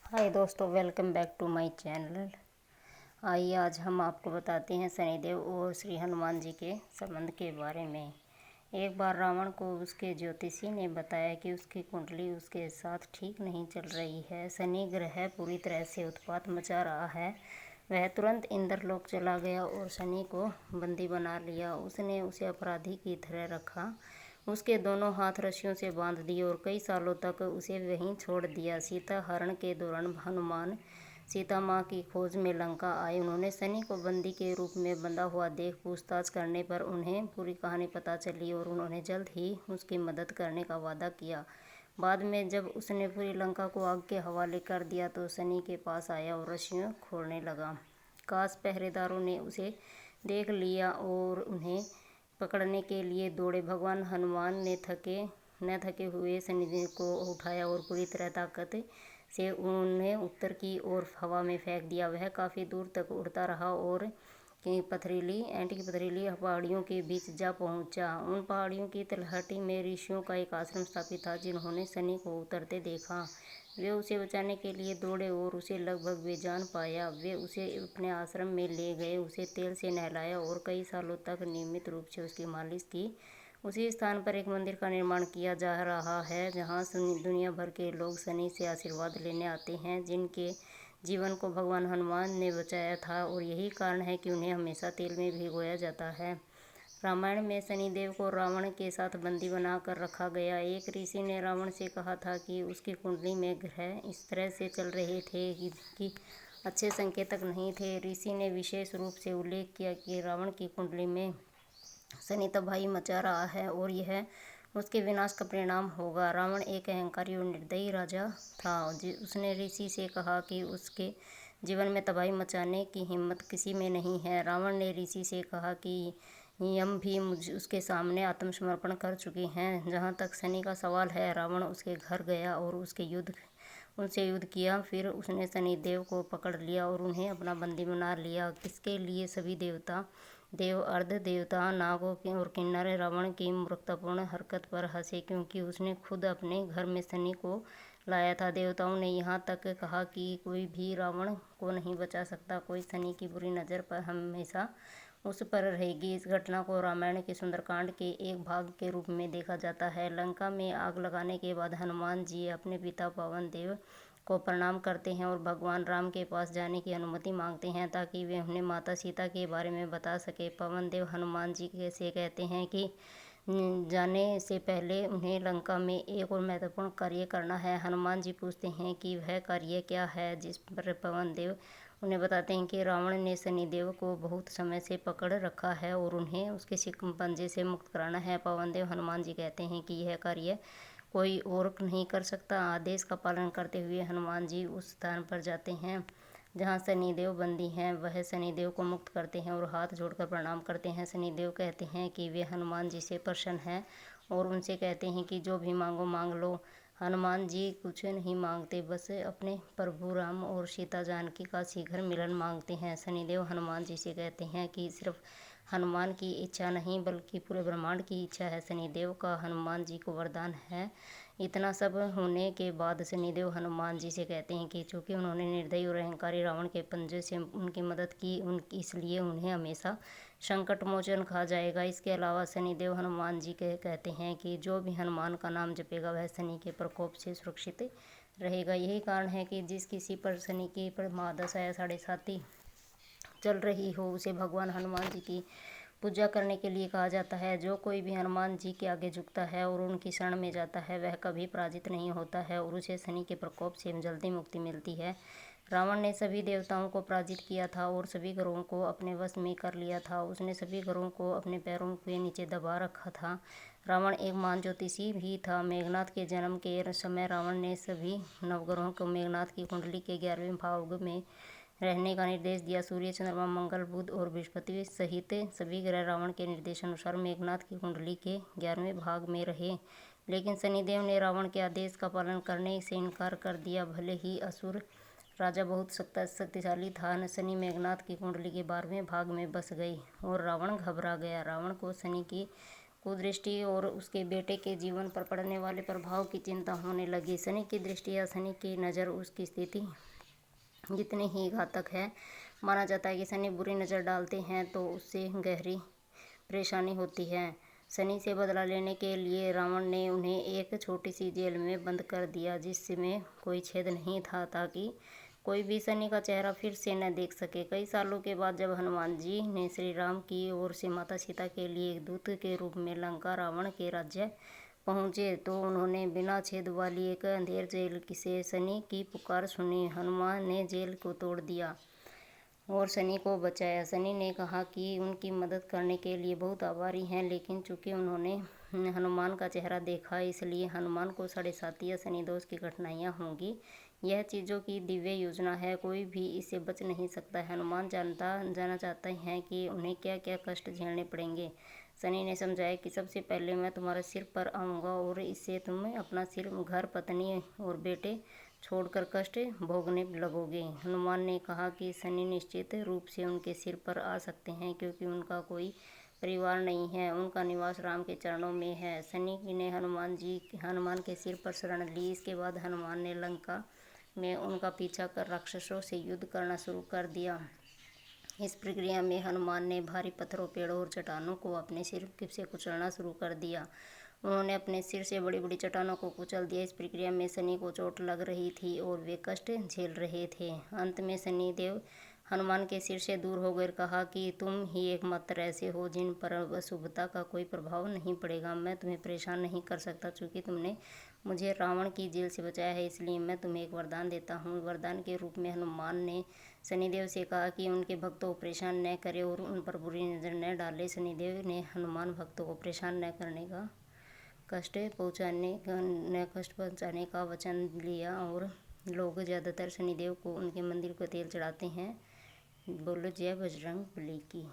हाय दोस्तों, welcome back to my channel. आइए आज हम आपको बताते हैं शनिदेव और श्री हनुमान जी के संबंध के बारे में। एक बार रावण को उसके ज्योतिषी ने बताया कि उसकी कुंडली उसके साथ ठीक नहीं चल रही है। शनि ग्रह पूरी तरह से उत्पात मचा रहा है। वह तुरंत इंद्रलोक चला गया और शनि को बंदी बना लिया। उसने उसे अपराधी की तरह रखा। उसके दोनों हाथ रस्सियों से बांध दिए और कई सालों तक उसे वहीं छोड़ दिया। सीता हरण के दौरान हनुमान सीता माँ की खोज में लंका आए। उन्होंने शनि को बंदी के रूप में बंधा हुआ देख पूछताछ करने पर उन्हें पूरी कहानी पता चली और उन्होंने जल्द ही उसकी मदद करने का वादा किया। बाद में जब उसने पूरी लंका को आग के हवाले कर दिया तो शनि के पास आया और रस्सियाँ खोलने लगा। काश पहरेदारों ने उसे देख लिया और उन्हें पकड़ने के लिए दौड़े। भगवान हनुमान ने न थके हुए शनिदेव को उठाया और पूरी तरह ताकत से उन्हें उत्तर की ओर हवा में फेंक दिया। वह काफ़ी दूर तक उड़ता रहा और की पथरीली पहाड़ियों के बीच जा पहुंचा। उन पहाड़ियों की तलहटी में ऋषियों का एक आश्रम स्थापित था जिन्होंने शनि को उतरते देखा। वे उसे बचाने के लिए दौड़े और उसे लगभग बेजान पाया। वे उसे अपने आश्रम में ले गए, उसे तेल से नहलाया और कई सालों तक नियमित रूप से उसकी मालिश की। उसी स्थान पर एक मंदिर का निर्माण किया जा रहा है जहाँ दुनिया भर के लोग शनि से आशीर्वाद लेने आते हैं, जिनके जीवन को भगवान हनुमान ने बचाया था और यही कारण है कि उन्हें हमेशा तेल में भिगोया जाता है। रामायण में शनिदेव को रावण के साथ बंदी बना कर रखा गया। एक ऋषि ने रावण से कहा था कि उसकी कुंडली में ग्रह इस तरह से चल रहे थे कि अच्छे संकेतक नहीं थे। ऋषि ने विशेष रूप से उल्लेख किया कि रावण की कुंडली में शनि तबाही मचा रहा है और यह उसके विनाश का परिणाम होगा। रावण एक अहंकारी और निर्दयी राजा था। उसने ऋषि से कहा कि उसके जीवन में तबाही मचाने की हिम्मत किसी में नहीं है। रावण ने ऋषि से कहा कि यम भी उसके सामने आत्मसमर्पण कर चुके हैं। जहाँ तक शनि का सवाल है, रावण उसके घर गया और उनसे युद्ध किया। फिर उसने शनिदेव को पकड़ लिया और उन्हें अपना बंदी बना लिया। इसके लिए सभी देव अर्ध देवता नागों के और किन्नर रावण की मूर्खतापूर्ण हरकत पर हंसे, क्योंकि उसने खुद अपने घर में शनि को लाया था। देवताओं ने यहाँ तक कहा कि कोई भी रावण को नहीं बचा सकता, कोई शनि की बुरी नज़र पर हमेशा उस पर रहेगी। इस घटना को रामायण के सुंदरकांड के एक भाग के रूप में देखा जाता है। लंका में आग लगाने के बाद हनुमान जी अपने पिता पवन देव को प्रणाम करते हैं और भगवान राम के पास जाने की अनुमति मांगते हैं ताकि वे उन्हें माता सीता के बारे में बता सके। पवन देव हनुमान जी से कहते हैं कि जाने से पहले उन्हें लंका में एक और महत्वपूर्ण कार्य करना है। हनुमान जी पूछते हैं कि वह कार्य क्या है, जिस पर पवन देव उन्हें बताते हैं कि रावण ने शनिदेव को बहुत समय से पकड़ रखा है और उन्हें उसके शिकंजे से मुक्त कराना है। पवन देव हनुमान जी कहते हैं कि यह कार्य कोई और नहीं कर सकता। आदेश का पालन करते हुए हनुमान जी उस स्थान पर जाते हैं जहाँ शनिदेव बंदी हैं। वह शनिदेव को मुक्त करते हैं और हाथ जोड़कर प्रणाम करते हैं। शनिदेव कहते हैं कि वे हनुमान जी से प्रसन्न हैं और उनसे कहते हैं कि जो भी मांगो मांग लो। हनुमान जी कुछ नहीं मांगते, बस अपने प्रभु राम और सीता जानकी का शीघ्र मिलन मांगते हैं। शनिदेव हनुमान जी से कहते हैं कि सिर्फ हनुमान की इच्छा नहीं बल्कि पूरे ब्रह्मांड की इच्छा है। शनिदेव का हनुमान जी को वरदान है। इतना सब होने के बाद शनिदेव हनुमान जी से कहते हैं कि चूँकि उन्होंने निर्दयी और अहंकारी रावण के पंजे से उनकी मदद की, इसलिए उन्हें हमेशा संकट मोचन कहा जाएगा। इसके अलावा शनिदेव हनुमान जी कहते हैं कि जो भी हनुमान का नाम जपेगा वह शनि के प्रकोप से सुरक्षित रहेगा। यही कारण है कि जिस किसी पर शनि की महादशा या साढ़े साती चल रही हो उसे भगवान हनुमान जी की पूजा करने के लिए कहा जाता है। जो कोई भी हनुमान जी के आगे झुकता है और उनकी शरण में जाता है वह कभी पराजित नहीं होता है और उसे शनि के प्रकोप से जल्दी मुक्ति मिलती है। रावण ने सभी देवताओं को पराजित किया था और सभी ग्रहों को अपने वश में कर लिया था। उसने सभी ग्रहों को अपने पैरों के नीचे दबा रखा था। रावण एक महान ज्योतिषी भी था। मेघनाथ के जन्म के समय रावण ने सभी नवग्रहों को मेघनाथ की कुंडली के 11वें भाव में रहने का निर्देश दिया। सूर्य, चंद्रमा, मंगल, बुध और बृहस्पति सहित सभी ग्रह रावण के निर्देशानुसार मेघनाथ की कुंडली के 11वें भाग में रहे, लेकिन शनिदेव ने रावण के आदेश का पालन करने से इनकार कर दिया। भले ही असुर राजा बहुत शक्तिशाली था, शनि मेघनाथ की कुंडली के 12वें भाग में बस गई और रावण घबरा गया। रावण को शनि की कुदृष्टि और उसके बेटे के जीवन पर पड़ने वाले प्रभाव की चिंता होने लगी। शनि की दृष्टि या शनि की नज़र उसकी स्थिति जितनी ही घातक है। माना जाता है कि शनि बुरी नज़र डालते हैं तो उससे गहरी परेशानी होती है। शनि से बदला लेने के लिए रावण ने उन्हें एक छोटी सी जेल में बंद कर दिया जिसमें कोई छेद नहीं था, ताकि कोई भी शनि का चेहरा फिर से न देख सके। कई सालों के बाद जब हनुमान जी ने श्री राम की ओर से माता सीता के लिए एक दूत के रूप में लंका रावण के राज्य पहुँचे तो उन्होंने बिना छेद वाली एक अंधेर जेल से शनि की पुकार सुनी। हनुमान ने जेल को तोड़ दिया और शनि को बचाया। शनि ने कहा कि उनकी मदद करने के लिए बहुत आभारी हैं, लेकिन चूंकि उन्होंने हनुमान का चेहरा देखा इसलिए हनुमान को 7.5 या शनि दोष की कठिनाइयाँ होंगी। यह चीज़ों की दिव्य योजना है, कोई भी इससे बच नहीं सकता। हनुमान जाना चाहते हैं कि उन्हें क्या क्या कष्ट झेलने पड़ेंगे। शनि ने समझाया कि सबसे पहले मैं तुम्हारे सिर पर आऊँगा और इससे तुम अपना सिर, घर, पत्नी और बेटे छोड़कर कष्ट भोगने लगोगे। हनुमान ने कहा कि शनि निश्चित रूप से उनके सिर पर आ सकते हैं क्योंकि उनका कोई परिवार नहीं है, उनका निवास राम के चरणों में है। शनि ने हनुमान के सिर पर शरण ली। इसके बाद हनुमान ने लंका में उनका पीछा कर राक्षसों से युद्ध करना शुरू कर दिया। इस प्रक्रिया में हनुमान ने भारी पत्थरों, पेड़ों और चट्टानों को अपने सिर से कुचलना शुरू कर दिया। उन्होंने अपने सिर से बड़ी बड़ी चट्टानों को कुचल दिया। इस प्रक्रिया में शनि को चोट लग रही थी और वे कष्ट झेल रहे थे। अंत में शनि देव हनुमान के सिर से दूर हो गए, कहा कि तुम ही एकमात्र ऐसे हो जिन पर अशुभता का कोई प्रभाव नहीं पड़ेगा। मैं तुम्हें परेशान नहीं कर सकता, चूँकि तुमने मुझे रावण की जेल से बचाया है, इसलिए मैं तुम्हें एक वरदान देता हूँ। वरदान के रूप में हनुमान ने शनिदेव से कहा कि उनके भक्तों को परेशान न करे और उन पर बुरी नज़र न डाले। शनिदेव ने हनुमान भक्तों को परेशान न करने का कष्ट पहुँचाने का वचन लिया और लोग ज़्यादातर शनिदेव को उनके मंदिर को तेल चढ़ाते हैं। बोलो जय बजरंग बली की।